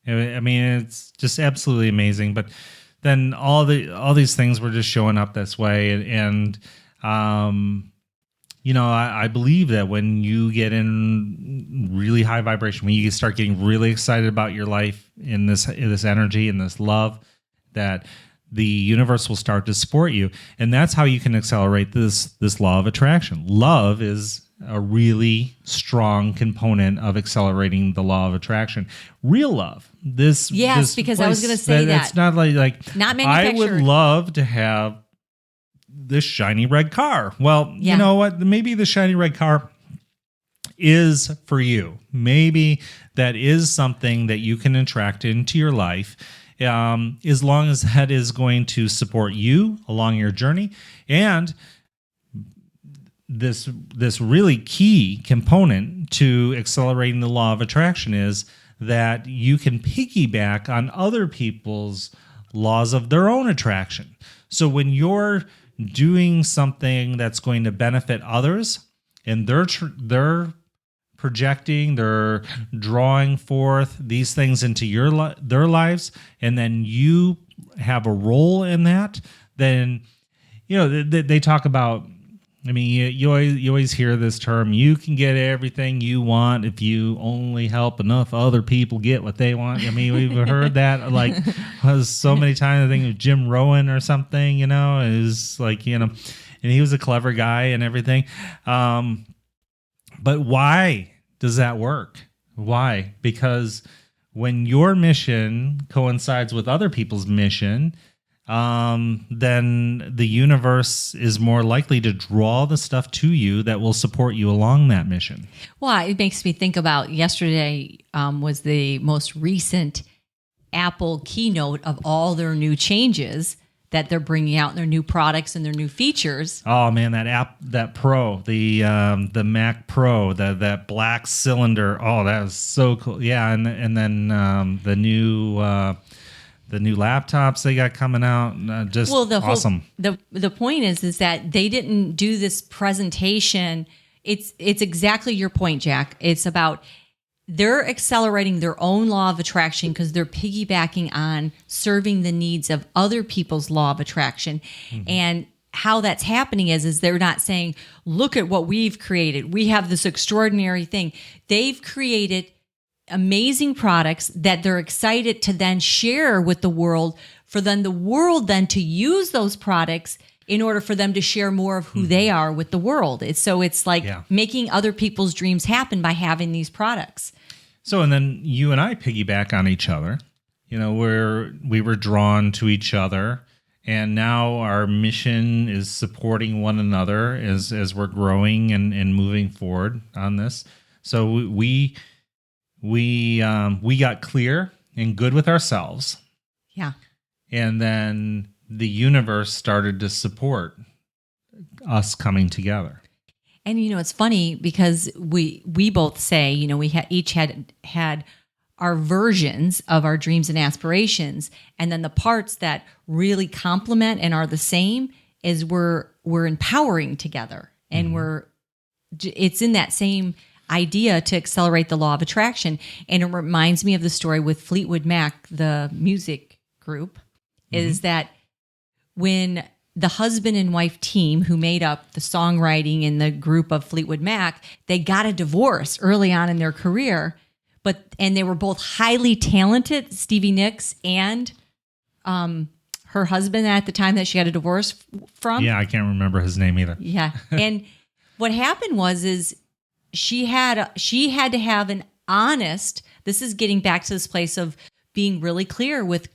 Speaker 1: I mean, it's just absolutely amazing. But then all these things were just showing up this way, and I believe that when you get in really high vibration, when you start getting really excited about your life in this energy and this love, that the universe will start to support you, and that's how you can accelerate this law of attraction. Love is a really strong component of accelerating the law of attraction. Real love. Because
Speaker 2: I was going to say
Speaker 1: that's not like
Speaker 2: not manufactured.
Speaker 1: I would love to have this shiny red car. Well, you know what? Maybe the shiny red car is for you. Maybe that is something that you can attract into your life, as long as that is going to support you along your journey. And this really key component to accelerating the law of attraction is that you can piggyback on other people's laws of their own attraction. So when you're doing something that's going to benefit others, and they're projecting, they're drawing forth these things into their lives, and then you have a role in that, then they talk about. I mean, you always hear this term, you can get everything you want if you only help enough other people get what they want. I mean, we've heard that so many times. I think it was Jim Rohn or something, it was and he was a clever guy and everything. But why does that work? Why? Because when your mission coincides with other people's mission, then the universe is more likely to draw the stuff to you that will support you along that mission.
Speaker 2: Well, it makes me think about yesterday was the most recent Apple keynote of all their new changes that they're bringing out, their new products and their new features.
Speaker 1: Oh man, that Pro, the Mac Pro, that black cylinder. Oh, that was so cool. Yeah, and then the new laptops they got coming out, awesome.
Speaker 2: The point is that they didn't do this presentation. It's exactly your point, Jack. It's about they're accelerating their own law of attraction because they're piggybacking on serving the needs of other people's law of attraction. Mm-hmm. And how that's happening is they're not saying, look at what we've created. We have this extraordinary thing. They've created amazing products that they're excited to then share with the world, for then the world then to use those products in order for them to share more of who they are with the world. It's making other people's dreams happen by having these products.
Speaker 1: So, and then you and I piggyback on each other. We were drawn to each other, and now our mission is supporting one another as we're growing and moving forward on this. So we got clear and good with ourselves.
Speaker 2: Yeah.
Speaker 1: And then the universe started to support us coming together.
Speaker 2: And it's funny because we both say, we each had our versions of our dreams and aspirations, and then the parts that really complement and are the same is we're empowering together, and it's in that same idea to accelerate the law of attraction. And it reminds me of the story with Fleetwood Mac, the music group, is that when the husband and wife team who made up the songwriting in the group of Fleetwood Mac, they got a divorce early on in their career, and they were both highly talented, Stevie Nicks and her husband at the time that she had a divorce from.
Speaker 1: Yeah, I can't remember his name either.
Speaker 2: Yeah. And what happened was she had to have an honest, this is getting back to this place of being really clear with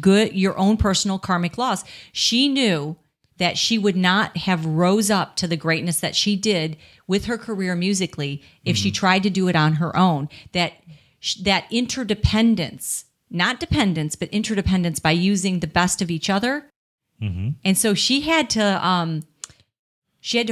Speaker 2: good, your own personal karmic laws. She knew that she would not have rose up to the greatness that she did with her career musically if she tried to do it on her own. That interdependence, not dependence, but interdependence by using the best of each other. And so she had to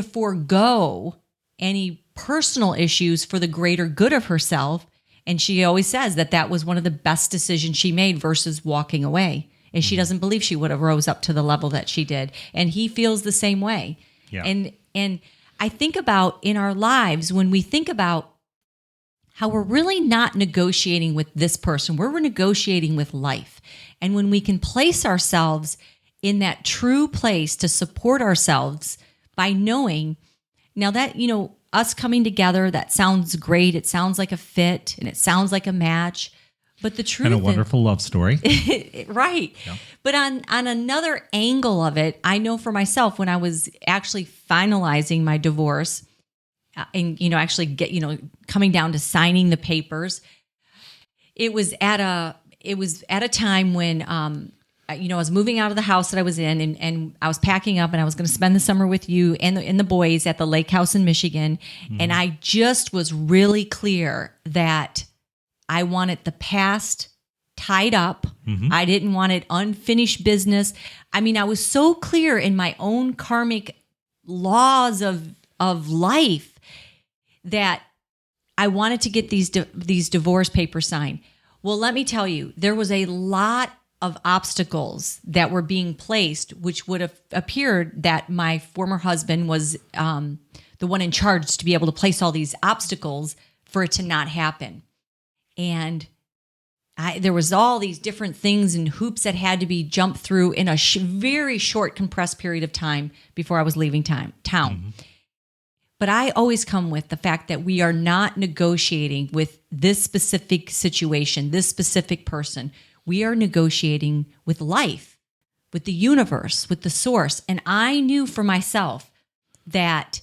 Speaker 2: forego any personal issues for the greater good of herself. And she always says that was one of the best decisions she made versus walking away. And she doesn't believe she would have rose up to the level that she did. And he feels the same way.
Speaker 1: Yeah.
Speaker 2: And I think about in our lives, when we think about how we're really not negotiating with this person, we're negotiating with life. And when we can place ourselves in that true place to support ourselves by knowing, now that, us coming together, that sounds great. It sounds like a fit and it sounds like a match. But the truth
Speaker 1: and a wonderful love story.
Speaker 2: Right. Yeah. But on another angle of it, I know for myself, when I was actually finalizing my divorce and, actually coming down to signing the papers, it was at a time when, I was moving out of the house that I was in, and I was packing up, and I was going to spend the summer with you and the boys at the lake house in Michigan. And I just was really clear that I wanted the past tied up. I didn't want it unfinished business. I mean, I was so clear in my own karmic laws of life that I wanted to get these divorce papers signed. Well, let me tell you, there was a lot of obstacles that were being placed, which would have appeared that my former husband was the one in charge to be able to place all these obstacles for it to not happen. And there was all these different things and hoops that had to be jumped through in a very short, compressed period of time before I was leaving town. But I always come with the fact that we are not negotiating with this specific situation, this specific person. We are negotiating with life, with the universe, with the source. And I knew for myself that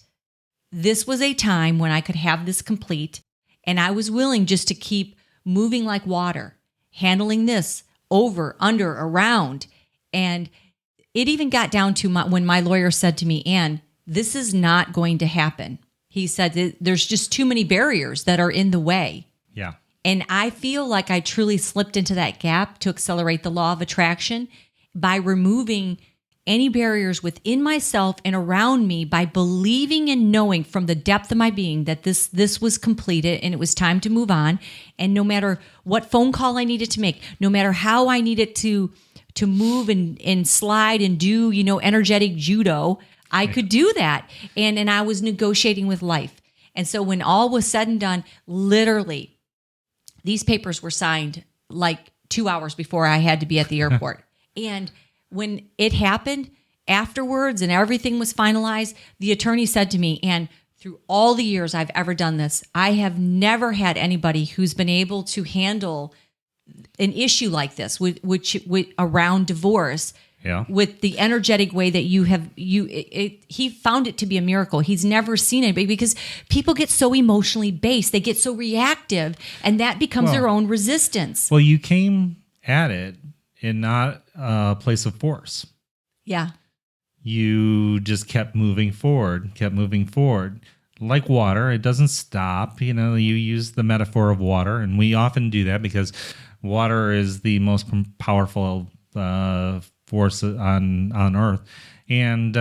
Speaker 2: this was a time when I could have this complete, and I was willing just to keep moving like water, handling this over, under, around. And it even got down to when my lawyer said to me, Ann, this is not going to happen. He said, there's just too many barriers that are in the way.
Speaker 1: Yeah.
Speaker 2: And I feel like I truly slipped into that gap to accelerate the law of attraction by removing any barriers within myself and around me, by believing and knowing from the depth of my being that this was completed and it was time to move on. And no matter what phone call I needed to make, no matter how I needed to move and slide and do, energetic judo, I could do that. And I was negotiating with life. And so when all was said and done, literally, these papers were signed like 2 hours before I had to be at the airport. And when it happened afterwards and everything was finalized, the attorney said to me, and through all the years I've ever done this, I have never had anybody who's been able to handle an issue like this, which around divorce, with the energetic way that you have, he found it to be a miracle. He's never seen it because people get so emotionally based. They get so reactive, and that becomes their own resistance.
Speaker 1: Well, you came at it in not a place of force.
Speaker 2: Yeah.
Speaker 1: You just kept moving forward. Like water, it doesn't stop. You use the metaphor of water, and we often do that because water is the most powerful force on earth, and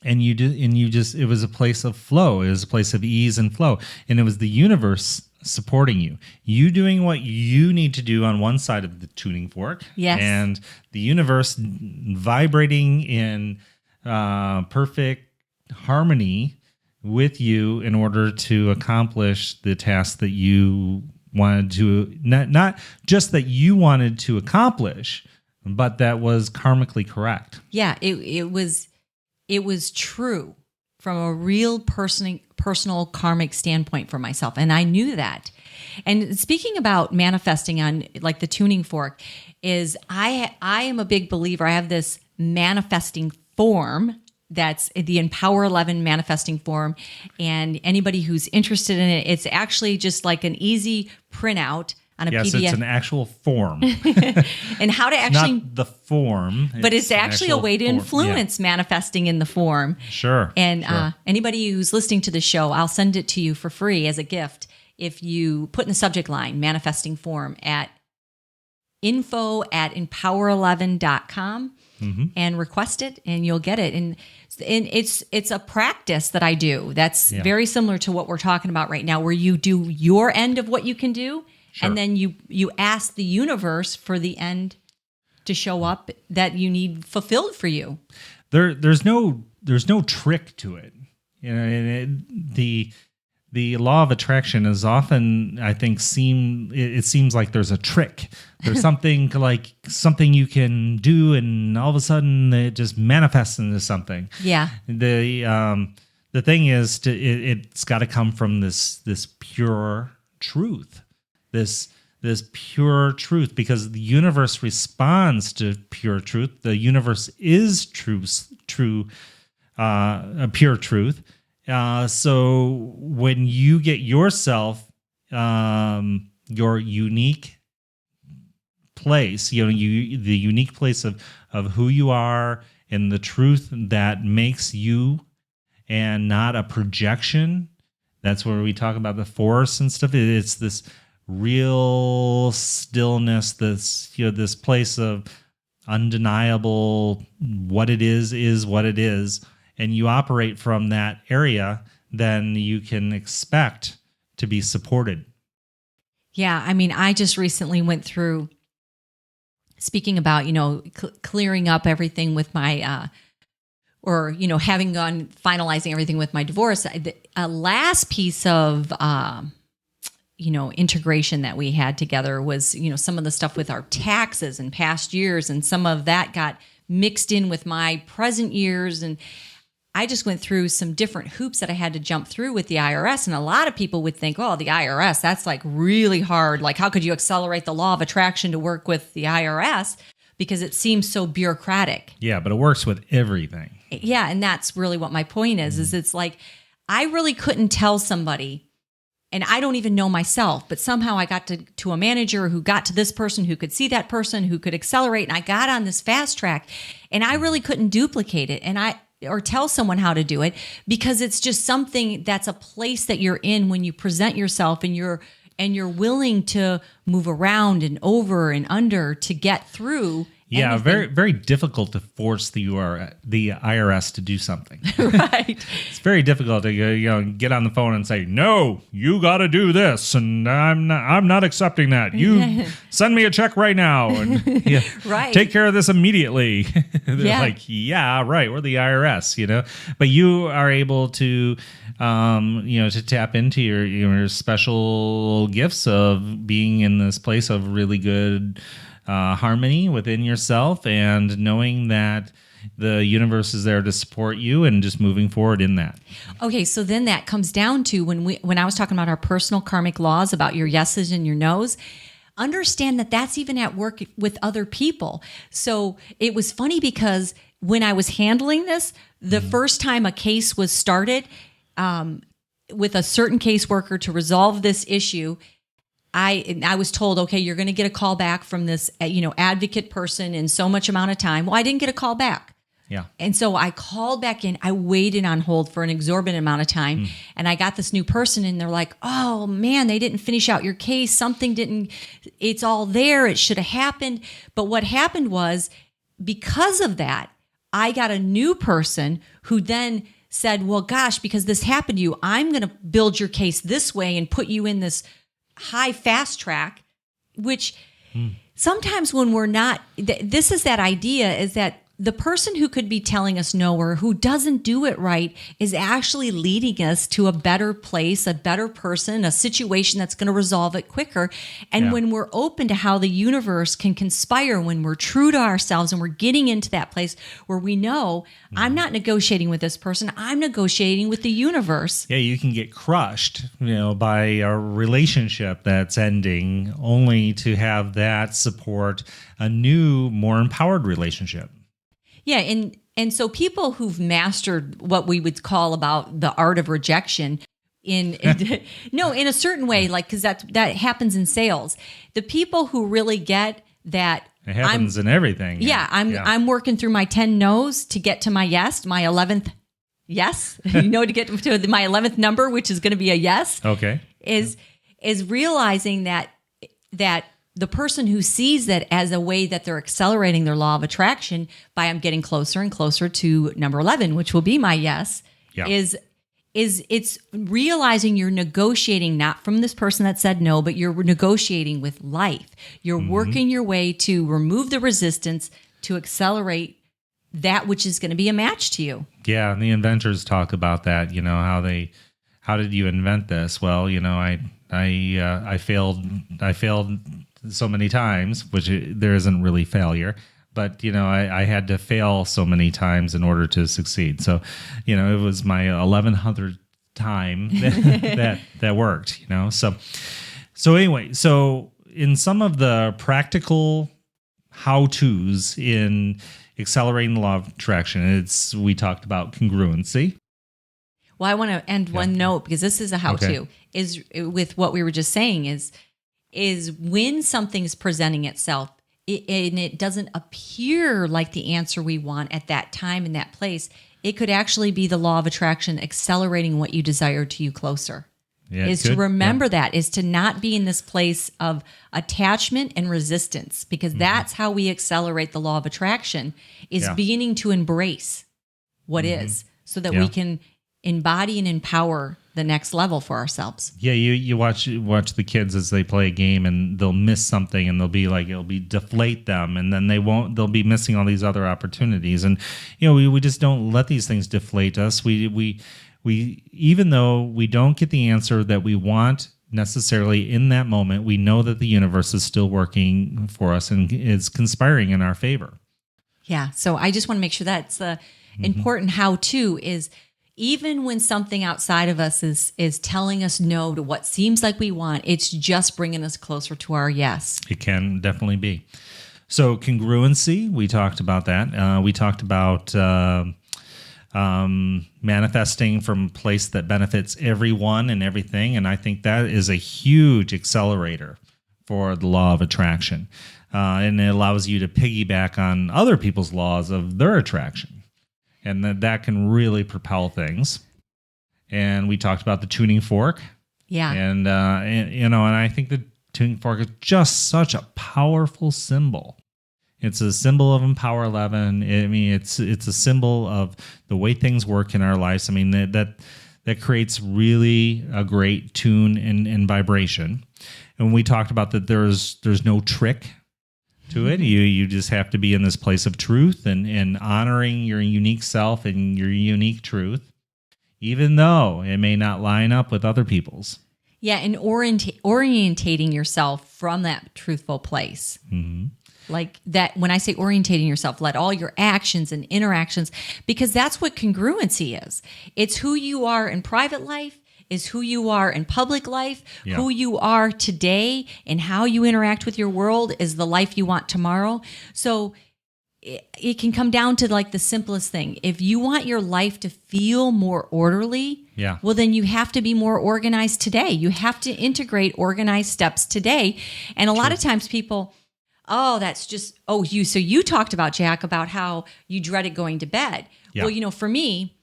Speaker 1: it was a place of flow. It was a place of ease and flow, and it was the universe supporting you doing what you need to do on one side of the tuning fork,
Speaker 2: yes,
Speaker 1: and the universe vibrating in perfect harmony with you in order to accomplish the task that you wanted to, not just that you wanted to accomplish, but that was karmically correct.
Speaker 2: Yeah, it was true from a real personal karmic standpoint for myself, and I knew that. And speaking about manifesting on like the tuning fork, is I am a big believer. I have this manifesting form. That's the Empower 11 manifesting form. And anybody who's interested in it, it's actually just like an easy printout. on a
Speaker 1: yes,
Speaker 2: PDF.
Speaker 1: it's an actual form.
Speaker 2: And how to actually,
Speaker 1: not the form,
Speaker 2: but it's actually a way to
Speaker 1: form.
Speaker 2: influence manifesting in the form.
Speaker 1: Sure.
Speaker 2: And
Speaker 1: sure.
Speaker 2: Anybody who's listening to the show, I'll send it to you for free as a gift. If you put in the subject line, manifesting form, at info@empower11.com and request it, and you'll get it. And it's a practice that I do. That's very similar to what we're talking about right now, where you do your end of what you can do.
Speaker 1: Sure.
Speaker 2: And then you ask the universe for the end to show up that you need fulfilled for you.
Speaker 1: There's no trick to it. You know, and the law of attraction is often, I think, it seems like there's a trick. There's something you can do, and all of a sudden it just manifests into something.
Speaker 2: Yeah.
Speaker 1: The thing is, it's got to come from this pure truth. This pure truth, because the universe responds to pure truth. The universe is pure truth. So when you get yourself your unique place, the unique place of who you are and the truth that makes you, and not a projection. That's where we talk about the force and stuff. It's this real stillness, this place of undeniable, what it is what it is, and you operate from that area, then you can expect to be supported.
Speaker 2: Yeah, I mean, I just recently went through, speaking about, clearing up everything with my, finalizing everything with my divorce. The last piece of, integration that we had together was, some of the stuff with our taxes and past years, and some of that got mixed in with my present years. And I just went through some different hoops that I had to jump through with the IRS. And a lot of people would think, oh, the IRS, that's like really hard. Like, how could you accelerate the law of attraction to work with the IRS? Because it seems so bureaucratic.
Speaker 1: Yeah, but it works with everything.
Speaker 2: Yeah, and that's really what my point is it's like, I really couldn't tell somebody, and I don't even know myself, but somehow I got to a manager who got to this person, who could see that person, who could accelerate, and I got on this fast track, and I really couldn't duplicate it. Or tell someone how to do it, because it's just something that's a place that you're in when you present yourself, and you're willing to move around and over and under to get through.
Speaker 1: Yeah,
Speaker 2: anything.
Speaker 1: very, very difficult to force the IRS to do something.
Speaker 2: Right.
Speaker 1: It's very difficult to get on the phone and say, "No, you got to do this," and I'm not accepting that. You send me a check right now, and
Speaker 2: right.
Speaker 1: Take care of this immediately. They're like, "Yeah, right. We're the IRS," But you are able to, to tap into your special gifts of being in this place of really good harmony within yourself, and knowing that the universe is there to support you, and just moving forward in that.
Speaker 2: Okay, so then that comes down to when I was talking about our personal karmic laws, about your yeses and your nos, understand that that's even at work with other people. So it was funny, because when I was handling this, the first time a case was started with a certain caseworker to resolve this issue, I was told, okay, you're going to get a call back from this, advocate person in so much amount of time. Well, I didn't get a call back.
Speaker 1: Yeah.
Speaker 2: And so I called back in. I waited on hold for an exorbitant amount of time. And I got this new person, and they're like, oh man, they didn't finish out your case. Something didn't, it's all there. It should have happened. But what happened was, because of that, I got a new person who then said, well, gosh, because this happened to you, I'm going to build your case this way and put you in this high fast track, which sometimes when we're not, this is that idea, is that the person who could be telling us no, or who doesn't do it right, is actually leading us to a better place, a better person, a situation that's going to resolve it quicker. And when we're open to how the universe can conspire, when we're true to ourselves, and we're getting into that place where we know, I'm not negotiating with this person, I'm negotiating with the universe.
Speaker 1: Yeah, you can get crushed, by a relationship that's ending, only to have that support a new, more empowered relationship.
Speaker 2: Yeah, and so people who've mastered what we would call about the art of rejection, no, in a certain way, like, because that happens in sales. The people who really get that,
Speaker 1: it happens in everything.
Speaker 2: I'm working through my 10 no's to get to my yes, my 11th yes, to get to my 11th number, which is going to be a yes.
Speaker 1: Okay.
Speaker 2: Is realizing that the person who sees that as a way that they're accelerating their law of attraction by I'm getting closer and closer to number 11, which will be my yes, is it's realizing you're negotiating not from this person that said no, but you're negotiating with life. You're working your way to remove the resistance to accelerate that which is going to be a match to you.
Speaker 1: Yeah, and the inventors talk about that. How did you invent this? Well, I failed so many times, which there isn't really failure. But, I had to fail so many times in order to succeed. So, it was my 1100th time that worked, So anyway, so in some of the practical how-tos in accelerating the law of attraction, we talked about congruency.
Speaker 2: Well, I want to end one note because this is a how-to, is with what we were just saying is when something's presenting itself, and it doesn't appear like the answer we want at that time in that place, it could actually be the law of attraction accelerating what you desire to you closer. Yeah, to remember that, is to not be in this place of attachment and resistance, because that's how we accelerate the law of attraction, is beginning to embrace what is, so that we can embody and empower the next level for ourselves. Yeah,
Speaker 1: you watch the kids as they play a game, and they'll miss something, and it'll be deflate them, and then they'll be missing all these other opportunities. And we just don't let these things deflate us. We even though we don't get the answer that we want necessarily in that moment, we know that the universe is still working for us and is conspiring in our favor.
Speaker 2: Yeah, so I just want to make sure that's the important how-to is, even when something outside of us is telling us no to what seems like we want, it's just bringing us closer to our yes.
Speaker 1: It can definitely be. So congruency, we talked about that. We talked about manifesting from a place that benefits everyone and everything. And I think that is a huge accelerator for the law of attraction. And it allows you to piggyback on other people's laws of their attraction. And that can really propel things. And we talked about the tuning fork.
Speaker 2: Yeah.
Speaker 1: And I think the tuning fork is just such a powerful symbol. It's a symbol of Empower 11. It's a symbol of the way things work in our lives. That creates really a great tune and vibration. And we talked about that there's no trick to it. You just have to be in this place of truth and honoring your unique self and your unique truth, even though it may not line up with other people's.
Speaker 2: Yeah, and orientating yourself from that truthful place. Mm-hmm. Like that, when I say orientating yourself, let all your actions and interactions, because that's what congruency is. It's who you are in private life, is who you are in public life, who you are today, and how you interact with your world is the life you want tomorrow. So it can come down to like the simplest thing. If you want your life to feel more orderly, well, then you have to be more organized today. You have to integrate organized steps today. And a lot of times people, so you talked about, Jack, about how you dreaded going to bed. Yeah. Well, for me,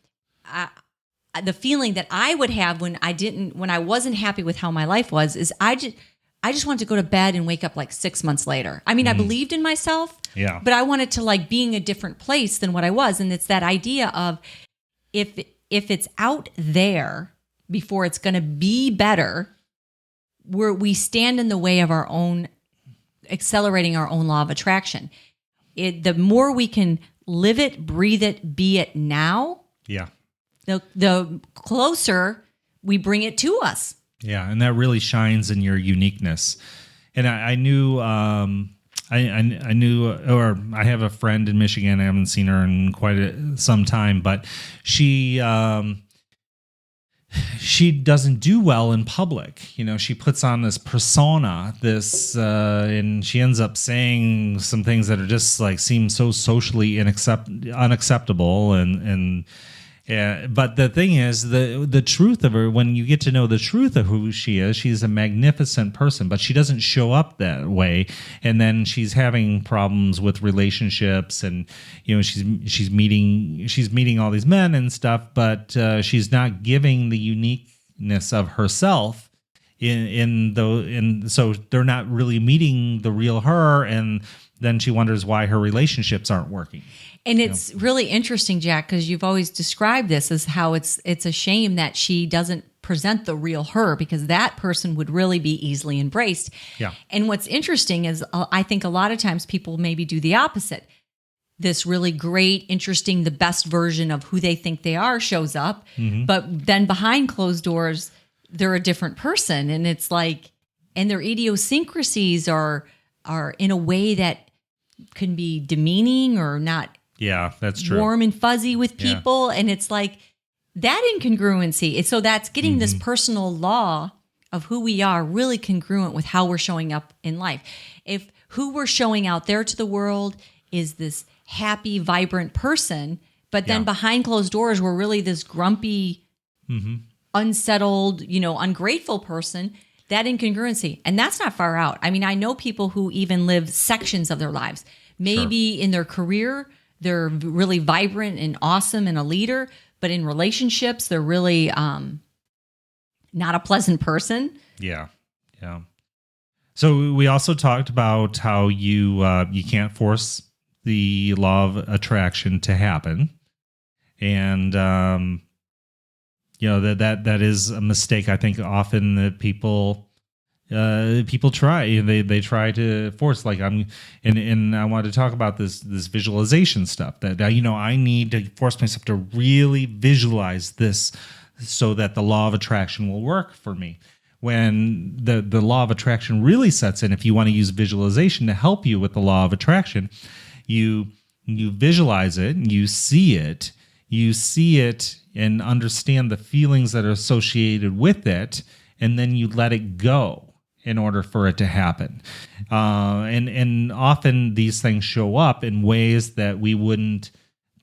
Speaker 2: the feeling that I would have when I wasn't happy with how my life was, is I just wanted to go to bed and wake up like 6 months later. I mean, I believed in myself, but I wanted to like be in a different place than what I was. And it's that idea of if it's out there before it's going to be better, we stand in the way of our own accelerating our own law of attraction. The more we can live it, breathe it, be it now, the closer we bring it to us.
Speaker 1: Yeah, and that really shines in your uniqueness. And I knew, I knew, or I have a friend in Michigan. I haven't seen her in quite some time, but she doesn't do well in public. She puts on this persona, and she ends up saying some things that are just like seem so socially unacceptable, But the thing is, the truth of her, when you get to know the truth of who she is, she's a magnificent person, but she doesn't show up that way. And then she's having problems with relationships, and she's meeting all these men and stuff, but she's not giving the uniqueness of herself. So they're not really meeting the real her, and then she wonders why her relationships aren't working.
Speaker 2: And it's really interesting, Jack, because you've always described this as how it's a shame that she doesn't present the real her, because that person would really be easily embraced.
Speaker 1: Yeah.
Speaker 2: And what's interesting is I think a lot of times people maybe do the opposite. This really great, interesting, the best version of who they think they are shows up, but then behind closed doors, they're a different person. And it's like, and their idiosyncrasies are in a way that can be demeaning or not.
Speaker 1: Yeah, that's true.
Speaker 2: Warm and fuzzy with people. Yeah. And it's like that incongruency. So that's getting this personal law of who we are really congruent with how we're showing up in life. If who we're showing out there to the world is this happy, vibrant person, but then behind closed doors, we're really this grumpy, unsettled, ungrateful person, that incongruency. And that's not far out. I mean, I know people who even live sections of their lives. Maybe in their career, they're really vibrant and awesome and a leader, but in relationships, they're really not a pleasant person.
Speaker 1: Yeah. So we also talked about how you can't force the law of attraction to happen, and that is a mistake. I think often that people try. They try to force, like and I wanted to talk about this visualization stuff, that I need to force myself to really visualize this so that the law of attraction will work for me. When the law of attraction really sets in, if you want to use visualization to help you with the law of attraction, you visualize it, you see it and understand the feelings that are associated with it, and then you let it go in order for it to happen. And often these things show up in ways that we wouldn't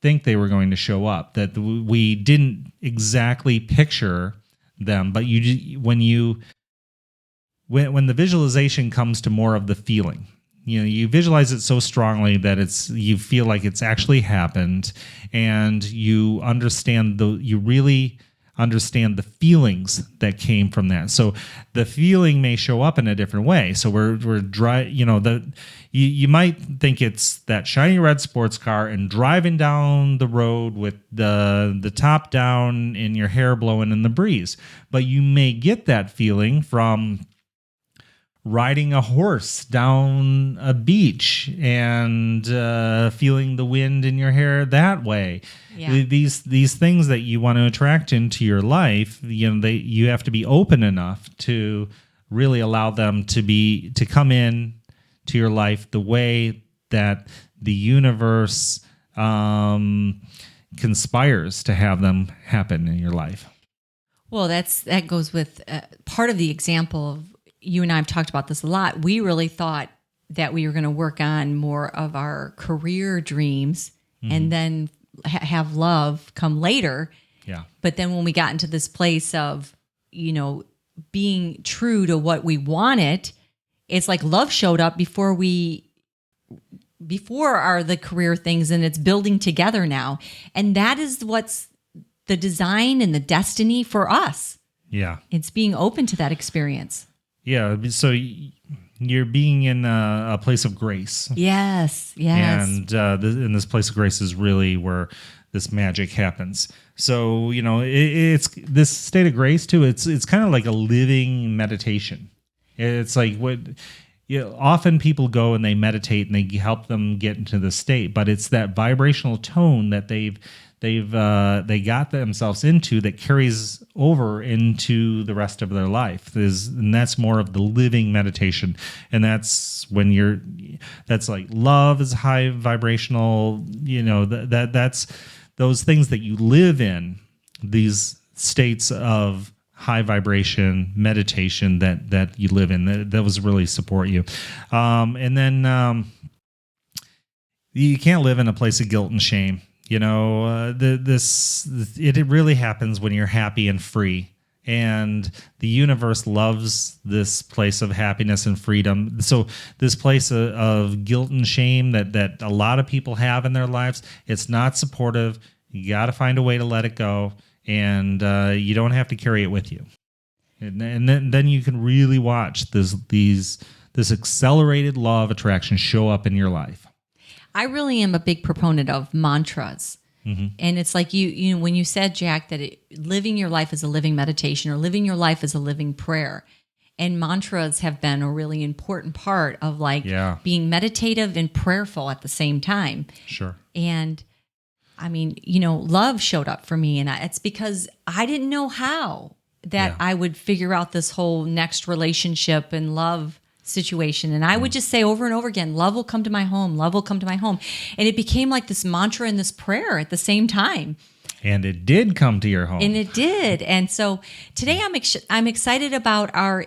Speaker 1: think they were going to show up, that we didn't exactly picture them. But when the visualization comes to more of the feeling, you visualize it so strongly that you feel like it's actually happened, and you really understand the feelings that came from that. So the feeling may show up in a different way. So we're dry, you might think it's that shiny red sports car and driving down the road with the top down and your hair blowing in the breeze. But you may get that feeling from riding a horse down a beach and feeling the wind in your hair that way. Yeah. These things that you want to attract into your life, you have to be open enough to really allow them to come in to your life the way that the universe conspires to have them happen in your life.
Speaker 2: Well, that goes with part of the example of, you and I have talked about this a lot. We really thought that we were going to work on more of our career dreams and then have love come later.
Speaker 1: Yeah.
Speaker 2: But then when we got into this place of, being true to what we wanted, it's like love showed up before are the career things, and it's building together now. And that is what's the design and the destiny for us.
Speaker 1: Yeah.
Speaker 2: It's being open to that experience.
Speaker 1: Yeah, so you're being in a place of grace.
Speaker 2: Yes.
Speaker 1: And in this place of grace is really where this magic happens. So, it's this state of grace too. It's kind of like a living meditation. It's like often people go and they meditate and they help them get into the state, but it's that vibrational tone that they got themselves into that carries over into the rest of their life. And that's more of the living meditation. And that's when that's like love is high vibrational, that's those things that you live in, these states of high vibration meditation that you live in, that was really support you. And then you can't live in a place of guilt and shame. It really happens when you're happy and free. And the universe loves this place of happiness and freedom. So this place of guilt and shame that a lot of people have in their lives, it's not supportive. You got to find a way to let it go, and you don't have to carry it with you. And then you can really watch this accelerated law of attraction show up in your life.
Speaker 2: I really am a big proponent of mantras.
Speaker 1: Mm-hmm.
Speaker 2: And it's like you when you said, Jack, that living your life as a living meditation or living your life as a living prayer. And mantras have been a really important part of being meditative and prayerful at the same time.
Speaker 1: Sure.
Speaker 2: And I mean, love showed up for me. And it's because I didn't know how that I would figure out this whole next relationship and love situation. And I would just say over and over again, love will come to my home. Love will come to my home. And it became like this mantra and this prayer at the same time.
Speaker 1: And it did come to your home.
Speaker 2: And it did. And so today I'm excited about our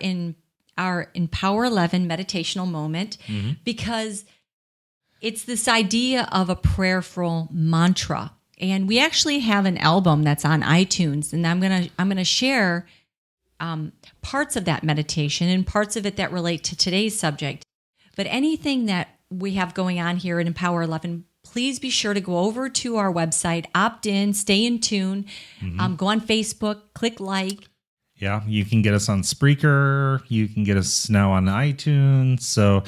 Speaker 2: Empower 11 meditational moment because it's this idea of a prayerful mantra. And we actually have an album that's on iTunes, and I'm gonna share parts of that meditation and parts of it that relate to today's subject. But anything that we have going on here at Empower 11, please be sure to go over to our website, opt in, stay in tune, go on Facebook, click like.
Speaker 1: Yeah, you can get us on Spreaker. You can get us now on iTunes. So,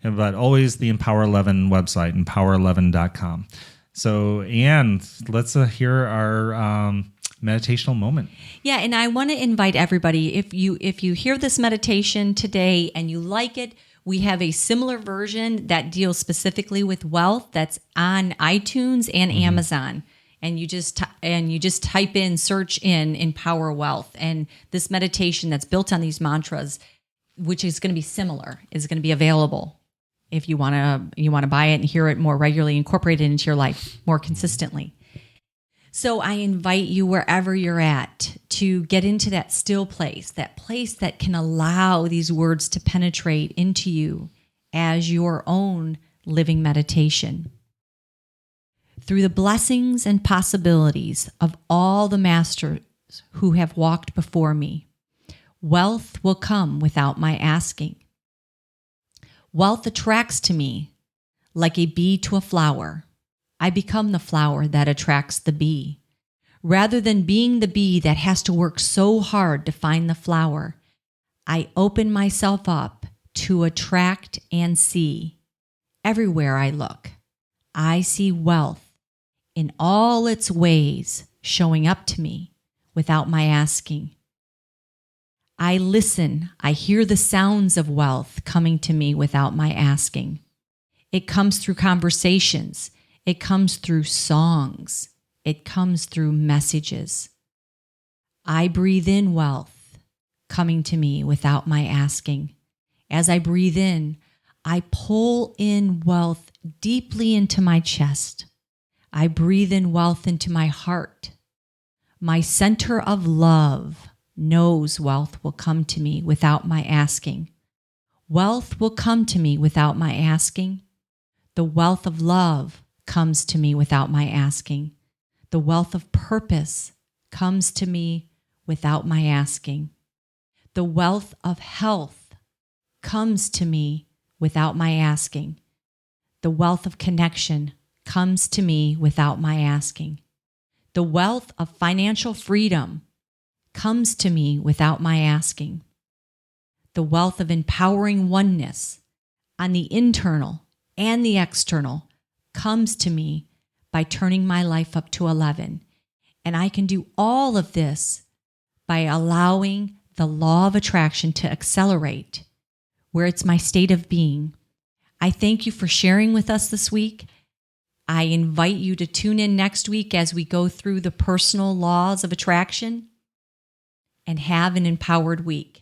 Speaker 1: but always the Empower 11 website, empower11.com. So, Anne, let's hear our meditational moment.
Speaker 2: Yeah, and I want to invite everybody, if you hear this meditation today and you like it, we have a similar version that deals specifically with wealth that's on iTunes and Amazon. And you just type in, search in Empower Wealth, and this meditation that's built on these mantras, which is going to be similar, is going to be available if you want to buy it and hear it more regularly, incorporate it into your life more consistently. So I invite you wherever you're at to get into that still place, that place that can allow these words to penetrate into you as your own living meditation. Through the blessings and possibilities of all the masters who have walked before me, wealth will come without my asking. Wealth attracts to me like a bee to a flower. I become the flower that attracts the bee. Rather than being the bee that has to work so hard to find the flower, I open myself up to attract and see. Everywhere I look, I see wealth in all its ways showing up to me without my asking. I listen, I hear the sounds of wealth coming to me without my asking. It comes through conversations. It comes through songs. It comes through messages. I breathe in wealth coming to me without my asking. As I breathe in, I pull in wealth deeply into my chest. I breathe in wealth into my heart. My center of love knows wealth will come to me without my asking. Wealth will come to me without my asking. The wealth of love comes to me without my asking. The wealth of purpose comes to me without my asking. The wealth of health comes to me without my asking. The wealth of connection comes to me without my asking. The wealth of financial freedom comes to me without my asking. The wealth of empowering oneness on the internal and the external comes to me by turning my life up to 11. And I can do all of this by allowing the law of attraction to accelerate where it's my state of being. I thank you for sharing with us this week. I invite you to tune in next week as we go through the personal laws of attraction, and have an empowered week.